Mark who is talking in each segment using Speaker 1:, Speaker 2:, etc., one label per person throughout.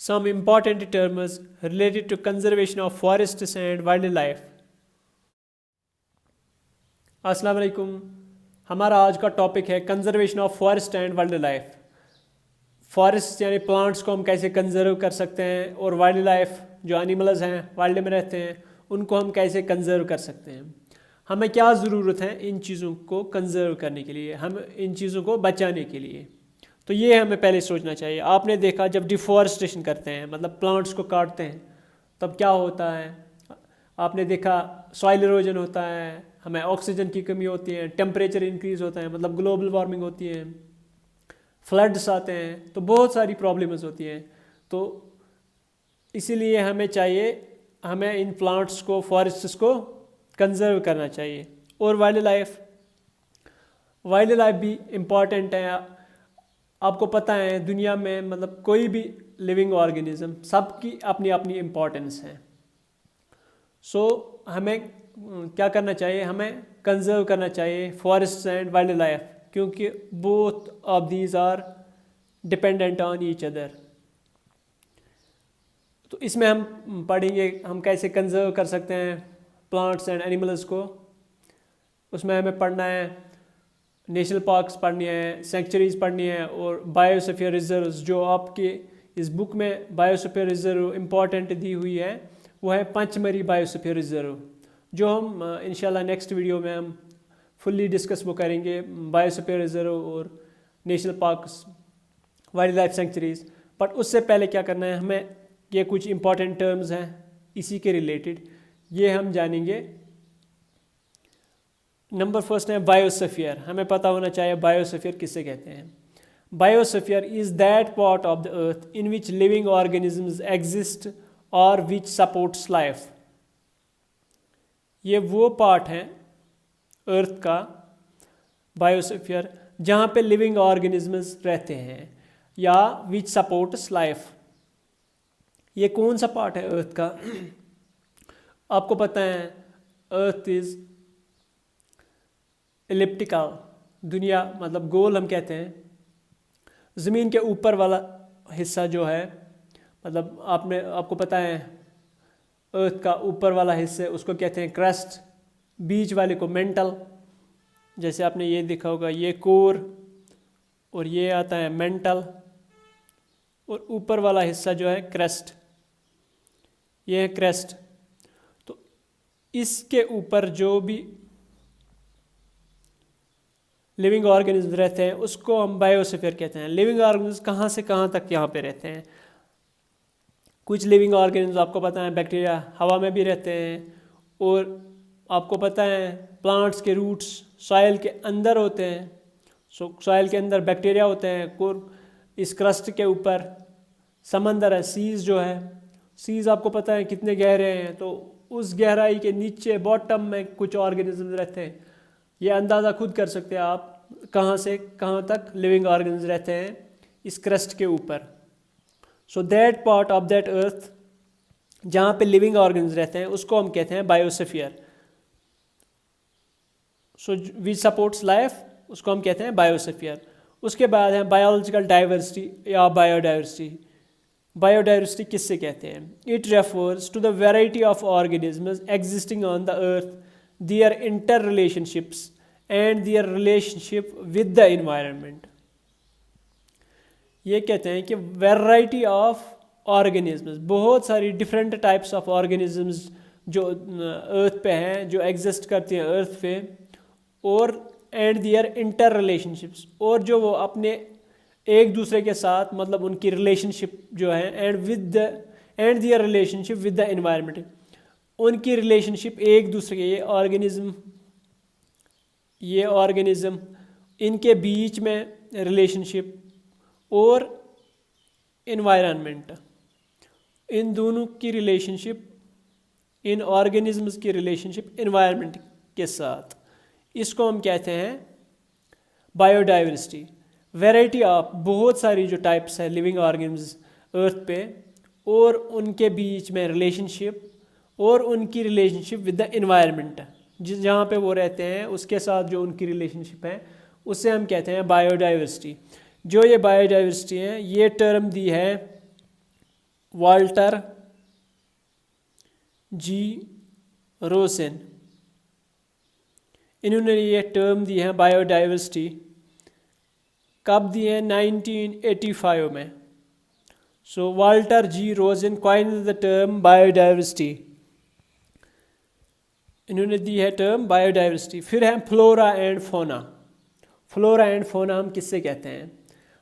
Speaker 1: Some important terms related to conservation of forests and wildlife. अस्सलाम वालेकुम। हमारा आज का टॉपिक है conservation of forest and wild life. Forest यानी प्लांट्स को हम कैसे कंजर्व कर सकते हैं और वाइल्ड लाइफ जो एनिमल्स हैं वाइल्ड में रहते हैं उनको हम कैसे कंजर्व कर सकते हैं। हमें क्या ज़रूरत है इन चीज़ों को कंजर्व करने के लिए, हम इन चीज़ों को बचाने के लिए। तो ये हमें पहले सोचना चाहिए। आपने देखा जब डिफॉरेस्टेशन करते हैं मतलब प्लांट्स को काटते हैं तब क्या होता है, आपने देखा सॉइल इरोजन होता है, हमें ऑक्सीजन की कमी होती है, टेम्परेचर इंक्रीज़ होता है मतलब ग्लोबल वार्मिंग होती है, फ्लड्स आते हैं, तो बहुत सारी प्रॉब्लम्स होती हैं। तो इसीलिए हमें चाहिए, हमें इन प्लांट्स को फॉरेस्ट्स को कंजर्व करना चाहिए। और वाइल्ड लाइफ भी इम्पॉर्टेंट है। आपको पता है दुनिया में मतलब कोई भी लिविंग ऑर्गेनिज्म सबकी अपनी अपनी इम्पोर्टेंस है। सो हमें क्या करना चाहिए, हमें कंजर्व करना चाहिए फॉरेस्ट एंड वाइल्ड लाइफ, क्योंकि both of these are dependent on each other. तो इसमें हम पढ़ेंगे हम कैसे कंजर्व कर सकते हैं प्लांट्स एंड एनिमल्स को। उसमें हमें पढ़ना है नेशनल पार्क्स पढ़नी है, सेंचुरीज पढ़नी है और बायोस्फीयर रिजर्व्स। जो आपके इस बुक में बायोस्फीयर रिजर्व इम्पॉर्टेंट दी हुई है वो है पंचमरी बायोस्फीयर रिजर्व, जो हम इंशाल्लाह नेक्स्ट वीडियो में हम फुल्ली डिस्कस वो करेंगे, बायोस्फीयर रिजर्व और national parks, wild life sanctuaries. But उससे पहले क्या करना है, हमें ये कुछ इंपॉर्टेंट टर्म्स हैं इसी के रिलेटेड, ये हम जानेंगे। नंबर फर्स्ट है बायोस्फीयर। हमें पता होना चाहिए बायोस्फीयर किससे कहते हैं। Biosphere is that part of the earth in which living organisms exist और विच सपोर्ट्स लाइफ। ये वो पार्ट है अर्थ का, बायोस्फीयर, जहाँ पे लिविंग ऑर्गेनिजम्स रहते हैं या विच सपोर्ट्स लाइफ। ये कौन सा पार्ट है अर्थ का? आपको पता है अर्थ इज एलिप्टिकल, दुनिया मतलब गोल हम कहते हैं। ज़मीन के ऊपर वाला हिस्सा जो है मतलब आपको पता है अर्थ का ऊपर वाला हिस्सा उसको कहते हैं क्रस्ट, बीच वाले को मेंटल, जैसे आपने ये देखा होगा ये कोर और ये आता है मेंटल, और ऊपर वाला हिस्सा जो है क्रेस्ट, ये है क्रेस्ट। तो इसके ऊपर जो भी लिविंग ऑर्गेनिज्म रहते हैं उसको हम बायोस्फीयर कहते हैं। लिविंग ऑर्गेनिज्म कहाँ से कहाँ तक यहाँ पे रहते हैं। कुछ लिविंग ऑर्गेनिज्म आपको पता है बैक्टीरिया हवा में भी रहते हैं, और आपको पता है प्लांट्स के रूट्स सॉइल के अंदर होते हैं। सॉइल के अंदर बैक्टीरिया होते हैं। कोर इस क्रस्ट के ऊपर समंदर है, सीज जो है, सीज आपको पता है कितने गहरे हैं, तो उस गहराई के नीचे बॉटम में कुछ ऑर्गेनिज्म रहते हैं। ये अंदाज़ा खुद कर सकते हैं आप कहाँ से कहाँ तक लिविंग ऑर्गेनिज्म रहते हैं इस क्रस्ट के ऊपर। So that part of that earth जहाँ पे लिविंग ऑर्गेनिज्म रहते हैं उसको हम कहते हैं biosphere. So which supports life उसको हम कहते हैं बायोस्फीयर। उसके बाद है बायोलॉजिकल डाइवर्सिटी या बायोडाइवर्सिटी। बायोडाइवर्सिटी किससे कहते हैं? It refers to the variety of organisms existing on the earth, their interrelationships and their relationship with the environment। ये कहते हैं कि वैरायटी ऑफ ऑर्गेनिजम्स, बहुत सारी डिफरेंट टाइप्स ऑफ ऑर्गेनिजम्स जो अर्थ पे हैं, जो एग्जिस्ट करती हैं अर्थ पे, और एंड दियर इंटर रिलेशनशिप्स, और जो वो अपने एक दूसरे के साथ मतलब उनकी रिलेशनशिप जो है, and their relationship with the environment, उनकी रिलेशनशिप एक दूसरे के, ये ऑर्गेनिज्म इनके बीच में रिलेशनशिप और इन्वायरमेंट, इन दोनों की रिलेशनशिप, इन ऑर्गेनिजम्स की रिलेशनशिप इन्वायरमेंट के साथ, इसको हम कहते हैं बायोडाइवर्सिटी। वैरायटी ऑफ बहुत सारी जो टाइप्स है लिविंग ऑर्गेनिज्म अर्थ पे, और उनके बीच में रिलेशनशिप और उनकी रिलेशनशिप विद द एनवायरनमेंट, जहाँ पे वो रहते हैं उसके साथ जो उनकी रिलेशनशिप है उससे हम कहते हैं बायोडाइवर्सिटी। जो ये बायोडाइवर्सिटी है ये टर्म दी है वाल्टर जी रोसेन, इन्होंने ये टर्म दी है बायोडाइवर्सिटी। कब दी है? 1985 में। So Walter G Rosen coined the term biodiversity, इन्होंने दी है टर्म बायोडाइवर्सिटी। फिर है flora and fauna. Flora and fauna हम किससे कहते हैं?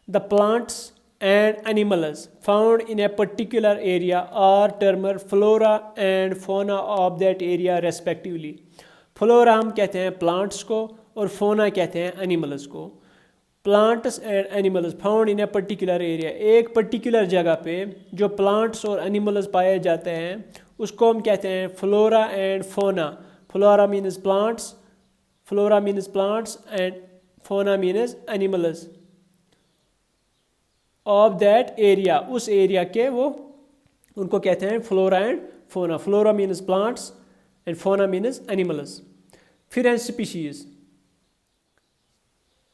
Speaker 1: The plants and animals found in a particular area are termed flora and fauna of that area respectively. Flora हम कहते हैं प्लांट्स को और फोना कहते हैं एनिमल्स को। Plants and animals found in a particular area, एक पर्टिकुलर जगह पे जो प्लांट्स और एनिमल्स पाए जाते हैं उसको हम कहते हैं flora and fauna. Flora means plants, flora means plants and fauna means animals of that area, उस एरिया के वो उनको कहते हैं flora and fauna. Flora means plants and fauna means animals. फिर है species.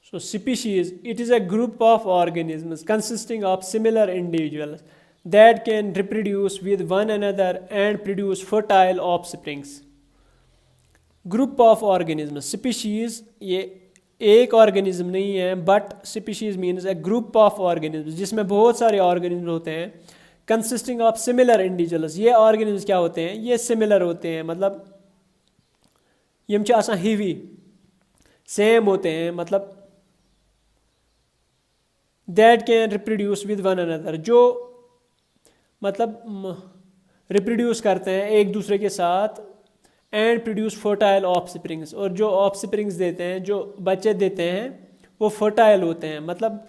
Speaker 1: So species, it is a group of organisms consisting of similar individuals that can reproduce with one another and produce fertile offsprings. Group of organisms, species ये एक organism नहीं है, but species means a group of organisms जिसमें बहुत सारे organisms होते हैं। consisting of similar individuals, ये organisms क्या होते हैं? ये similar होते हैं, मतलब यम च आसान हिवी सेम होते हैं, मतलब that can reproduce with one another, जो मतलब रिप्रोड्यूस करते हैं एक दूसरे के साथ, एंड प्रोड्यूस फर्टाइल ऑफस्प्रिंग्स, और जो ऑफस्प्रिंग्स देते हैं, जो बच्चे देते हैं वो फर्टाइल होते हैं, मतलब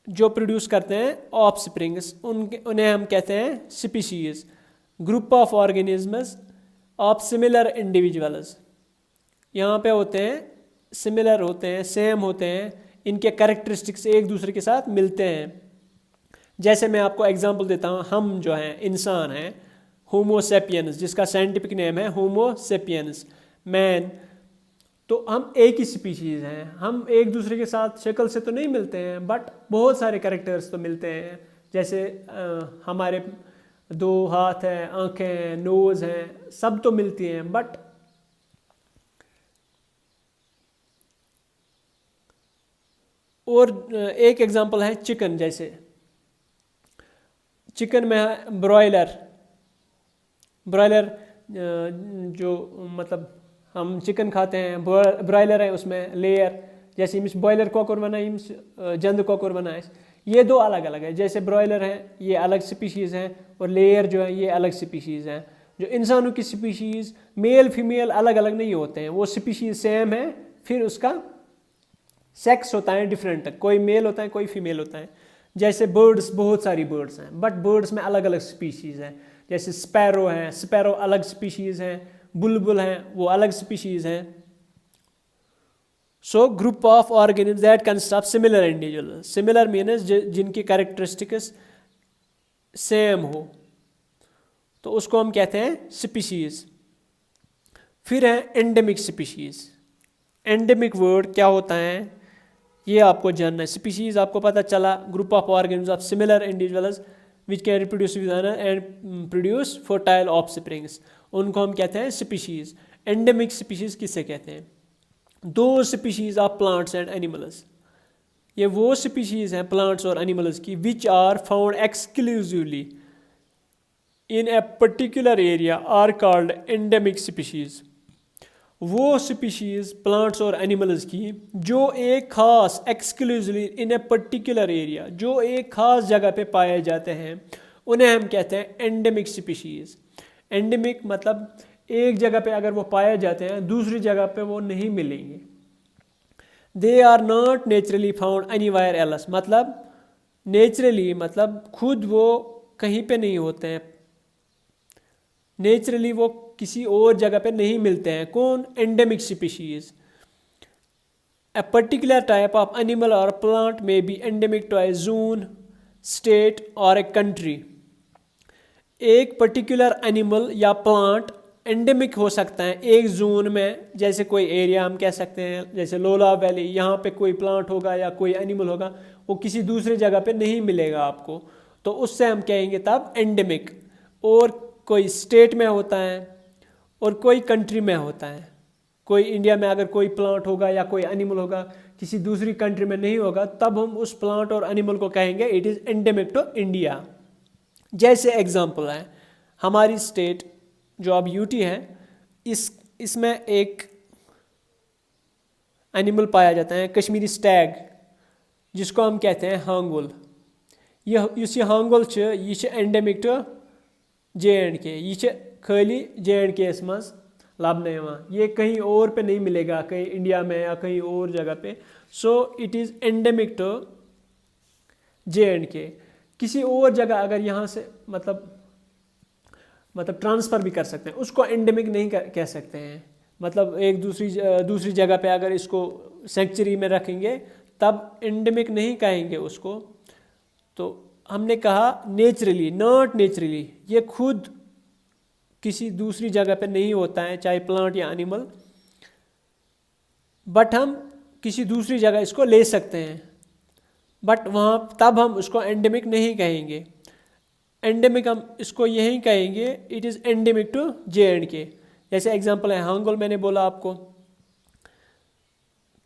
Speaker 1: जो प्रोड्यूस करते हैं ऑफस्प्रिंग्स उन्हें हम कहते हैं species. Group of organisms of similar individuals, यहाँ पे होते हैं सिमिलर होते हैं, सेम होते हैं, इनके कैरेक्टरिस्टिक्स एक दूसरे के साथ मिलते हैं। जैसे मैं आपको एग्जांपल देता हूँ, हम जो हैं इंसान हैं, होमो सेपियंस, जिसका साइंटिफिक नेम है होमो सेपियंस मैन, तो हम एक ही स्पीशीज़ हैं। हम एक दूसरे के साथ शक्ल से तो नहीं मिलते हैं, बट बहुत सारे कैरेक्टर्स तो मिलते हैं। जैसे हमारे 2 हाथ हैं, आँखें हैं, नोज़ हैं, सब तो मिलती हैं, बट और एक एग्जांपल है चिकन। जैसे चिकन में ब्रॉयलर जो मतलब हम चिकन खाते हैं, ब्रॉयलर है उसमें लेयर, जैसे इम्स बॉयलर कॉकर बना, इम्स जंद कॉकर बना है, ये 2 अलग अलग है। जैसे ब्रॉयलर है ये अलग स्पीशीज़ हैं, और लेयर जो है ये अलग स्पीशीज़ हैं। जो इंसानों की स्पीशीज़ मेल फीमेल अलग अलग नहीं होते हैं, वो स्पीशीज़ सेम है, फिर उसका सेक्स होता है डिफरेंट, कोई मेल होता है कोई फीमेल होता है। जैसे बर्ड्स, बहुत सारी बर्ड्स हैं, बट बर्ड्स में अलग अलग स्पीशीज़ हैं। जैसे स्पैरो हैं, स्पैरो अलग स्पीशीज़ हैं, बुलबुल हैं वो अलग स्पीशीज़ हैं। So group of organism that consist of similar individual, similar means जिनकी कैरेक्टरिस्टिक्स सेम हो, तो उसको हम कहते हैं स्पीशीज़। फिर है एंडेमिक स्पीशीज़। एंडेमिक वर्ड क्या होता है ये आपको जानना है। स्पीशीज़ आपको पता चला, group of organism of similar individuals which can reproduce with other and produce fertile offsprings, उनको हम कहते हैं स्पीशीज़। एंडेमिक स्पीशीज़ किससे कहते हैं? 2 species of plants and animals, ये वो स्पीशीज़ हैं प्लांट्स और एनिमल्स की which are found exclusively in a particular area are called endemic species. वो स्पीशीज़ प्लांट्स और एनिमल्स की जो एक ख़ास exclusively in a particular area, जो एक ख़ास जगह पे पाए जाते हैं, उन्हें हम कहते हैं एंडेमिक स्पीशीज़। एंडेमिक मतलब एक जगह पे अगर वो पाए जाते हैं दूसरी जगह पे वो नहीं मिलेंगे। They are not naturally found anywhere else, मतलब नेचुरली मतलब खुद वो कहीं पे नहीं होते हैं, नेचुरली वो किसी और जगह पे नहीं मिलते हैं। कौन? Endemic species. A particular type of animal or plant may be endemic to a zone, state or a country. एक पर्टिकुलर एनिमल या प्लांट एंडेमिक हो सकता है एक जोन में, जैसे कोई एरिया हम कह सकते हैं, जैसे लोला वैली, यहाँ पे कोई प्लांट होगा या कोई एनिमल होगा, वो किसी दूसरे जगह पे नहीं मिलेगा आपको। तो उससे हम कहेंगे तब एंडेमिक। और कोई स्टेट में होता है और कोई कंट्री में होता है। कोई इंडिया में अगर कोई प्लांट होगा या कोई एनिमल होगा, किसी दूसरी कंट्री में नहीं होगा, तब हम उस प्लांट और एनिमल को कहेंगे it is endemic to India. जैसे एग्जांपल है, हमारी स्टेट जो अब यूटी है, इसमें एक एनिमल पाया जाता है कश्मीरी स्टैग, जिसको हम कहते हैं हांगुल। ये हांगुल एंडेमिक टू J&K, ये खाली J&K मज लबने यवान, ये कहीं और पे नहीं मिलेगा, कहीं इंडिया में या कहीं और जगह पे। So it is endemic to J&K। किसी और जगह अगर यहाँ से मतलब ट्रांसफ़र भी कर सकते हैं, उसको एंडेमिक नहीं कह सकते हैं। मतलब एक दूसरी जगह पे अगर इसको सेंचुरी में रखेंगे तब एंडेमिक नहीं कहेंगे उसको। तो हमने कहा नेचुरली, नॉट नेचुरली, ये खुद किसी दूसरी जगह पे नहीं होता है, चाहे प्लांट या एनिमल, बट हम किसी दूसरी जगह इसको ले सकते हैं, बट वहाँ तब हम उसको एंडेमिक नहीं कहेंगे। एंडेमिक हम इसको यही कहेंगे it is endemic to J&K। जैसे एग्जांपल है हांगुल, मैंने बोला आपको,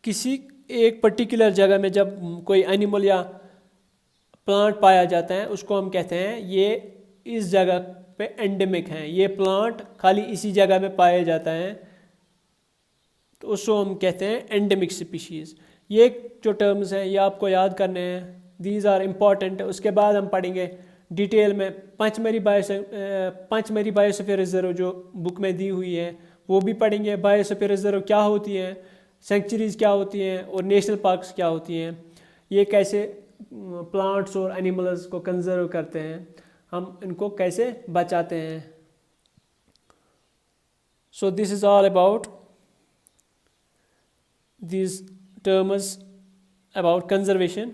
Speaker 1: किसी एक पर्टिकुलर जगह में जब कोई एनिमल या प्लांट पाया जाता है, उसको हम कहते हैं ये इस जगह पे एंडेमिक हैं, ये प्लांट खाली इसी जगह में पाया जाता है, तो उसको हम कहते हैं एंडेमिक स्पीशीज़। ये जो टर्म्स हैं ये आपको याद करने हैं, दीज आर इम्पॉर्टेंट। उसके बाद हम पढ़ेंगे डिटेल में पंचमरी बायोस्फीयर रिजर्व जो बुक में दी हुई है वो भी पढ़ेंगे। बायोस्फीयर रिजर्व क्या होती है, सेंचुरीज़ क्या होती हैं और नेशनल पार्क्स क्या होती हैं, ये कैसे प्लांट्स और एनिमल्स को कंजर्व करते हैं, हम इनको कैसे बचाते हैं। So this is all about these terms about conservation.